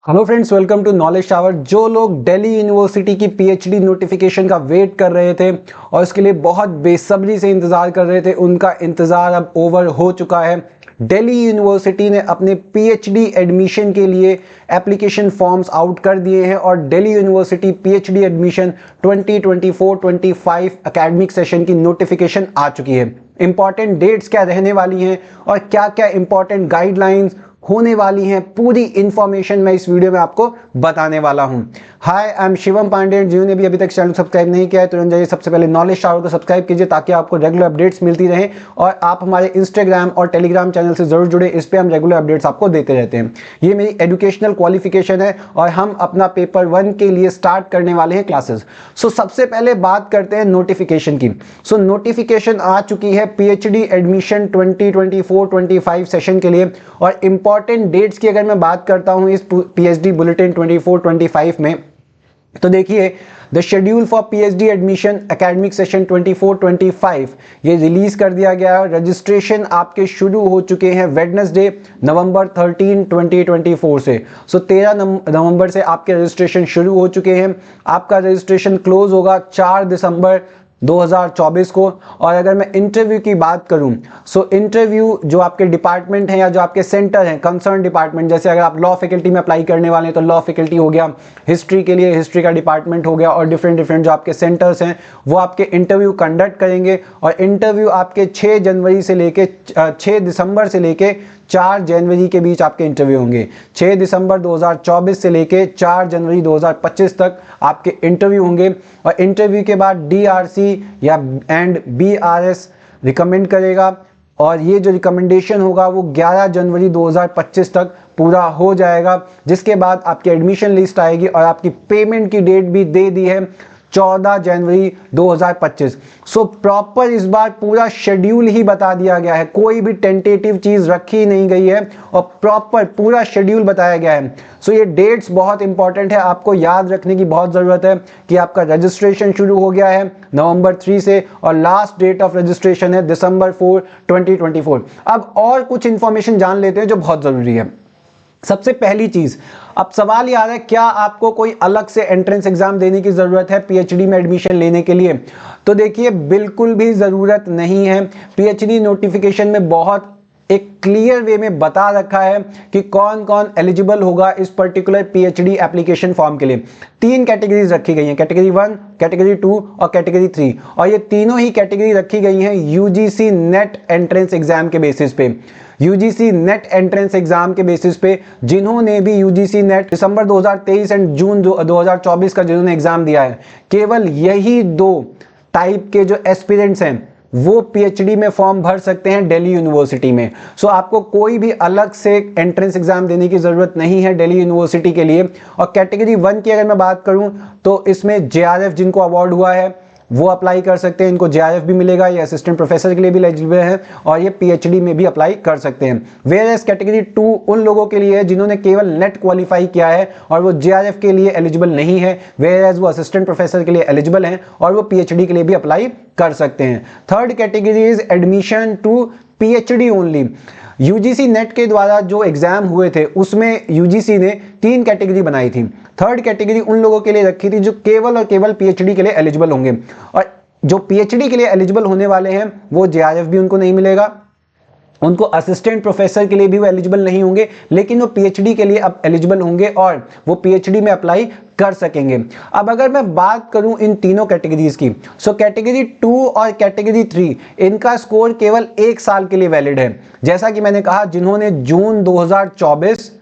Hello friends, welcome to knowledge shower. जो लोग Delhi university की पीएचडी नोटिफिकेशन का वेट कर रहे थे और इसके लिए बहुत बेसब्री से इंतज़ार कर रहे थे, उनका इंतज़ार अब ओवर हो चुका है। दिल्ली यूनिवर्सिटी ने अपने पीएचडी एडमिशन के लिए एप्लीकेशन फॉर्म्स आउट कर दिए हैं और Delhi university PhD admission 2024-25 academic session की नोटिफिकेशन आ चुकी है। इंपॉर्टेंट डेट्स क्या रहने वाली हैं और क्या क्या इंपॉर्टेंट गाइडलाइंस होने वाली हैं, पूरी इंफॉर्मेशन मैं इस वीडियो में आपको बताने वाला हूं। हाय, आई एम शिवम पांडे। जिन्होंने भी अभी तक चैनल सब्सक्राइब नहीं किया है तुरंत जाइए सबसे पहले नॉलेज शावर को सब्सक्राइब कीजिए ताकि आपको रेगुलर अपडेट्स मिलती रहें और आप हमारे इंस्टाग्राम और टेलीग्राम चैनल से जरूर जुड़े। इस पर हम रेगुलर अपडेट्स आपको देते रहते हैं। ये मेरी एजुकेशनल क्वालिफिकेशन है और हम अपना पेपर 1 के लिए स्टार्ट करने वाले हैं क्लासेस। सबसे पहले बात करते हैं नोटिफिकेशन की। नोटिफिकेशन आ चुकी है पीएचडी एडमिशन 2024-25 सेशन के लिए और इंपॉर्टेंट डेट्स की अगर मैं बात करता हूं इस पीएचडी बुलेटिन 24-25 में, तो देखिए the schedule for PhD admission academic session 24-25 ये रिलीज कर दिया गया है। रजिस्ट्रेशन आपके शुरू हो चुके हैं वेडनेसडे नवंबर 13, 2024 से। 13 नवंबर से आपके रजिस्ट्रेशन शुरू हो चुके हैं। आपका रजिस्ट्रेशन क्लोज होगा 4 दिसंबर 2024 को। और अगर मैं इंटरव्यू की बात करूं, इंटरव्यू जो आपके डिपार्टमेंट हैं या जो आपके सेंटर हैं, कंसर्न डिपार्टमेंट, जैसे अगर आप लॉ फैकल्टी में अप्लाई करने वाले हैं तो लॉ फैकल्टी हो गया, हिस्ट्री के लिए हिस्ट्री का डिपार्टमेंट हो गया और डिफरेंट जो आपके सेंटर्स हैं वो आपके इंटरव्यू कंडक्ट करेंगे। और इंटरव्यू आपके 6 जनवरी से लेके 6 दिसंबर से लेके 4 जनवरी के बीच आपके इंटरव्यू होंगे। 6 दिसंबर 2024 से लेके 4 जनवरी 2025 तक आपके इंटरव्यू होंगे और इंटरव्यू के बाद डीआरसी या एंड बीआरएस रिकमेंड करेगा और ये जो रिकमेंडेशन होगा वो 11 जनवरी 2025 तक पूरा हो जाएगा, जिसके बाद आपकी एडमिशन लिस्ट आएगी और आपकी पेमेंट की डेट भी दे दी है 14 जनवरी 2025। प्रॉपर इस बार पूरा शेड्यूल ही बता दिया गया है, कोई भी टेंटेटिव चीज रखी नहीं गई है और प्रॉपर पूरा शेड्यूल बताया गया है। ये डेट्स बहुत इंपॉर्टेंट है, आपको याद रखने की बहुत जरूरत है कि आपका रजिस्ट्रेशन शुरू हो गया है नवंबर 3 से और लास्ट डेट ऑफ रजिस्ट्रेशन है दिसंबर 4, 2024। अब और कुछ इंफॉर्मेशन जान लेते हैं जो बहुत जरूरी है। सबसे पहली चीज, अब सवाल ये आ रहा है क्या आपको कोई अलग से एंट्रेंस एग्जाम देने की जरूरत है पीएचडी में एडमिशन लेने के लिए? तो देखिए, बिल्कुल भी जरूरत नहीं है। पीएचडी नोटिफिकेशन में बहुत एक क्लियर वे में बता रखा है कि कौन कौन एलिजिबल होगा इस पर्टिकुलर पीएचडी एप्लीकेशन फॉर्म के लिए। 3 कैटेगरीज रखी गई हैं, कैटेगरी 1, कैटेगरी 2 और कैटेगरी 3, और ये तीनों ही कैटेगरी रखी गई हैं यूजीसी नेट एंट्रेंस एग्जाम के बेसिस पे। यूजीसी नेट एंट्रेंस एग्जाम के बेसिस पे जिन्होंने भी UGC net December 2023 and June 2024 का जिन्होंने एग्जाम दिया है, केवल यही 2 टाइप के जो एस्पिरेंट्स हैं वो पीएचडी में फॉर्म भर सकते हैं दिल्ली यूनिवर्सिटी में। आपको कोई भी अलग से एंट्रेंस एग्जाम देने की जरूरत नहीं है दिल्ली यूनिवर्सिटी के लिए। और कैटेगरी 1 की अगर मैं बात करूं तो इसमें जेआरएफ जिनको अवार्ड हुआ है वो अप्लाई कर सकते हैं, इनको जेआरएफ भी मिलेगा, ये असिस्टेंट प्रोफेसर के लिए भी एलिजिबल है और ये पीएचडी में भी अप्लाई कर सकते हैं। वेयरएज कैटेगरी 2 उन लोगों के लिए है जिन्होंने केवल नेट क्वालिफाई किया है और वो जेआरएफ के लिए एलिजिबल नहीं है, वेयरएज वो असिस्टेंट प्रोफेसर के लिए एलिजिबल हैं और वो पीएचडी के लिए भी अप्लाई कर सकते हैं। Third category is admission to PhD only. UGC NET के द्वारा जो एग्जाम हुए थे उसमें यूजीसी ने 3 कैटेगरी बनाई थी। थर्ड कैटेगरी उन लोगों के लिए रखी थी जो केवल और केवल पीएचडी के लिए एलिजिबल होंगे और जो पीएचडी के लिए एलिजिबल होने वाले हैं वो जेआरएफ भी उनको नहीं मिलेगा, उनको असिस्टेंट प्रोफेसर के लिए भी वो एलिजिबल नहीं होंगे, लेकिन वो पीएचडी के लिए अब एलिजिबल होंगे और वो पीएचडी में अप्लाई कर सकेंगे। अब अगर मैं बात करूं इन तीनों कैटेगरीज की, कैटेगरी 2 और कैटेगरी 3 इनका स्कोर केवल 1 साल के लिए वैलिड है। जैसा कि मैंने कहा, जिन्होंने जून 2024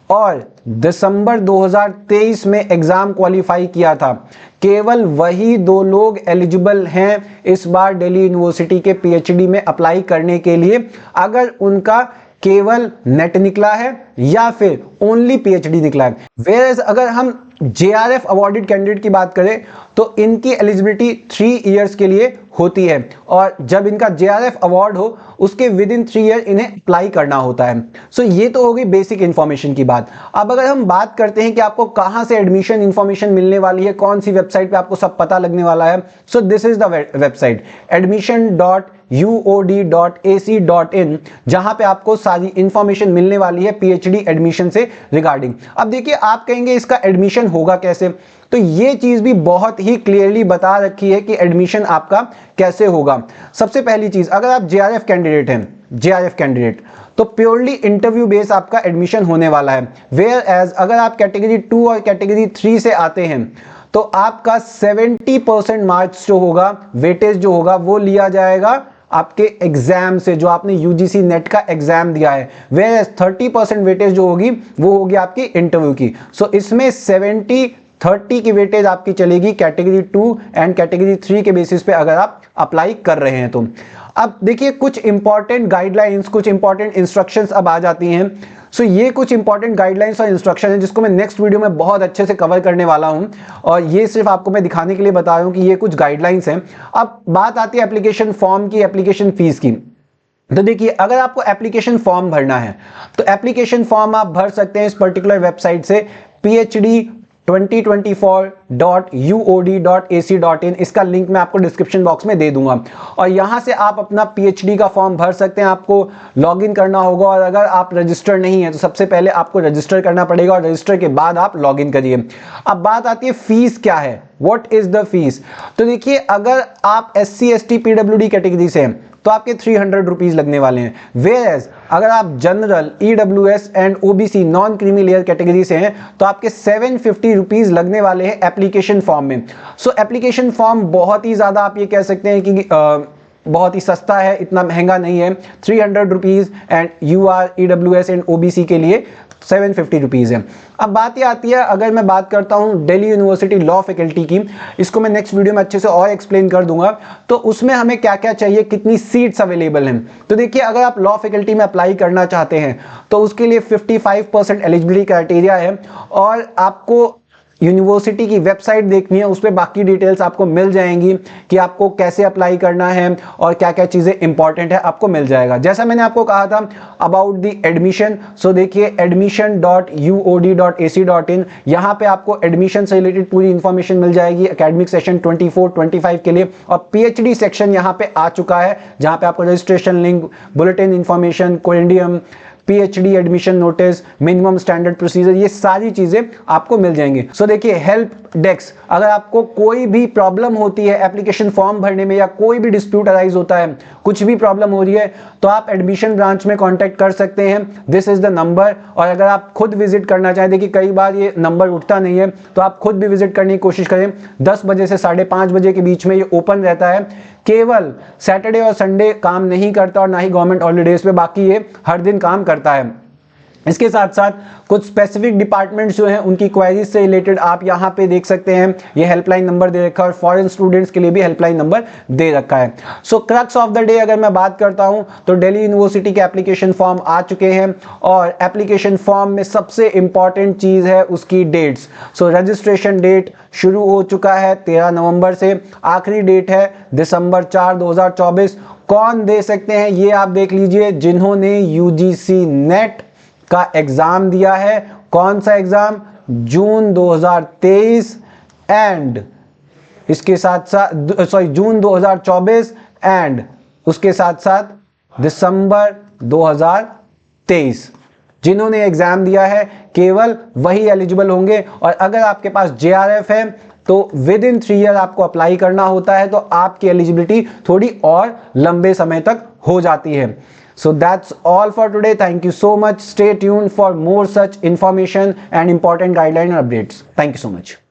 और दिसंबर 2023 में एग्जाम क्वालिफाई किया था, केवल वही 2 लोग एलिजिबल हैं इस बार दिल्ली यूनिवर्सिटी के पीएचडी में अप्लाई करने के लिए, अगर उनका केवल नेट निकला है या फिर ओनली पीएचडी निकला है। वेयरएज अगर हम जेआरएफ अवॉर्डेड कैंडिडेट की बात करें तो इनकी एलिजिबिलिटी 3 इयर्स के लिए होती है और जब इनका जेआरएफ अवार्ड हो उसके विद इन 3 ईयर इन्हें अप्लाई करना होता है। ये तो हो गई बेसिक इंफॉर्मेशन की बात। अब अगर हम बात करते हैं कि आपको कहां से एडमिशन इंफॉर्मेशन मिलने वाली है, कौन सी वेबसाइट पे आपको सब पता लगने वाला है, this is the website admission.uod.ac.in, जहां पे आपको सारी इंफॉर्मेशन मिलने वाली है पीएचडी एडमिशन से रिगार्डिंग। अब देखिए आप कहेंगे इसका एडमिशन होगा कैसे, तो ये चीज भी बहुत ही क्लियरली बता रखी है कि एडमिशन आपका कैसे होगा। सबसे पहली चीज, अगर आप जेआरएफ कैंडिडेट हैं, जेआरएफ कैंडिडेट, तो प्योरली इंटरव्यू बेस आपका एडमिशन होने वाला है। वेयर एज अगर आप कैटेगरी 2 और कैटेगरी 3 से आते हैं तो आपका 70% मार्क्स जो होगा, वेटेज जो होगा, वो लिया जाएगा आपके एग्जाम से, जो आपने यूजीसी नेट का एग्जाम दिया है। वे 30% वेटेज जो होगी वो होगी आपकी इंटरव्यू की। सो इसमें 70-30 की वेटेज आपकी चलेगी कैटेगरी 2 एंड कैटेगरी 3 के बेसिस पे अगर आप अप्लाई कर रहे हैं तो। अब देखिए कुछ इंपॉर्टेंट गाइडलाइंस, कुछ इंपॉर्टेंट इंस्ट्रक्शंस अब आ जाती हैं। सो ये कुछ इंपॉर्टेंट गाइडलाइंस और इंस्ट्रक्शन है जिसको मैं नेक्स्ट वीडियो में बहुत अच्छे से कवर करने वाला हूं, और ये सिर्फ आपको मैं दिखाने के लिए बता रहा हूं कि ये कुछ गाइडलाइंस हैं। अब बात आती है एप्लीकेशन फॉर्म की, एप्लीकेशन फीस की। तो देखिए अगर आपको एप्लीकेशन फॉर्म भरना है तो एप्लीकेशन फॉर्म आप भर सकते हैं इस पर्टिकुलर वेबसाइट से, phd2024.uod.ac.in। इसका लिंक मैं आपको डिस्क्रिप्शन बॉक्स में दे दूंगा, और यहां से आप अपना पीएचडी का फॉर्म भर सकते हैं। आपको लॉगिन करना होगा, और अगर आप रजिस्टर नहीं है तो सबसे पहले आपको रजिस्टर करना पड़ेगा, और रजिस्टर के बाद आप लॉगिन करिए। अब बात आती है फीस क्या है, व्हाट इज द फीस। तो देखिए अगर आप SC ST PWD कैटेगरी से हैं तो आपके 300 रुपीज लगने वाले हैं। वेयरएज अगर आप general, EWS and OBC non creamy layer category से हैं तो आपके 750 रुपीज लगने वाले हैं एप्लीकेशन फॉर्म में। सो एप्लीकेशन फॉर्म बहुत ही ज्यादा आप ये कह सकते हैं कि बहुत ही सस्ता है, इतना महंगा नहीं है। 300 rupees and UR, EWS and OBC के लिए 750 रुपीज है। अब बात ये आती है, अगर मैं बात करता हूं दिल्ली यूनिवर्सिटी लॉ फैकल्टी की, इसको मैं नेक्स्ट वीडियो में अच्छे से और एक्सप्लेन कर दूंगा, तो उसमें हमें क्या क्या चाहिए, कितनी सीट्स अवेलेबल हैं। तो देखिए अगर आप लॉ फैकल्टी में अप्लाई करना चाहते हैं तो उसके लिए 55% एलिजिबिलिटी क्राइटेरिया है, और आपको यूनिवर्सिटी की वेबसाइट देखनी है, उस पर बाकी डिटेल्स आपको मिल जाएंगी कि आपको कैसे अप्लाई करना है और क्या क्या चीजें इंपॉर्टेंट है, आपको मिल जाएगा। जैसा मैंने आपको कहा था अबाउट द एडमिशन, सो देखिए admission.uod.ac.in, यहां पे आपको एडमिशन से रिलेटेड पूरी इंफॉर्मेशन मिल जाएगी एकेडमिक सेशन 24-25 के लिए। और पीएचडी सेक्शन यहां पे आ चुका है, जहां पे आपको registration link, bulletin information, corrigendum, PhD admission notice, minimum standard procedure, ये सारी चीजें आपको मिल जाएंगी। सो देखिए हेल्प डेस्क, अगर आपको कोई भी प्रॉब्लम होती है एप्लीकेशन फॉर्म भरने में, या कोई भी डिस्प्यूट अराइज होता है, कुछ भी प्रॉब्लम हो रही है, तो आप एडमिशन ब्रांच में कांटेक्ट कर सकते हैं। This is the number. और अगर आप खुद विजिट करना चाहें, देखिए कई बार ये नंबर उठता नहीं है, तो आप खुद भी विजिट करने की कोशिश करें। 10 बजे से 5:30 बजे के बीच में ये ओपन रहता है। केवल सैटरडे और संडे काम नहीं करता, और ना ही गवर्नमेंट हॉलीडेज पे, बाकी ये हर दिन काम करता है। इसके साथ साथ कुछ स्पेसिफिक डिपार्टमेंट्स जो हैं उनकी क्वेरीज से रिलेटेड आप यहाँ पे देख सकते हैं, ये हेल्पलाइन नंबर दे रखा है, और फॉरेन स्टूडेंट्स के लिए भी हेल्पलाइन नंबर दे रखा है। सो क्रक्स ऑफ द डे अगर मैं बात करता हूं तो दिल्ली यूनिवर्सिटी के एप्लीकेशन फॉर्म आ चुके हैं, और एप्लीकेशन फॉर्म में सबसे इंपॉर्टेंट चीज है उसकी डेट्स। सो रजिस्ट्रेशन डेट शुरू हो चुका है 13 नवंबर से, आखिरी डेट है दिसंबर 4, 2024। कौन दे सकते हैं ये आप देख लीजिए, जिन्होंने यूजीसी नेट का एग्जाम दिया है। कौन सा एग्जाम? जून 2023 एंड इसके साथ साथ जून 2024 एंड उसके साथ साथ दिसंबर 2023। जिन्होंने एग्जाम दिया है केवल वही एलिजिबल होंगे। और अगर आपके पास जेआरएफ है तो विद इन 3 ईयर आपको अप्लाई करना होता है, तो आपकी एलिजिबिलिटी थोड़ी और लंबे समय तक हो जाती है। So that's all for today. Thank you so much. Stay tuned for more such information and important guideline and updates. Thank you so much.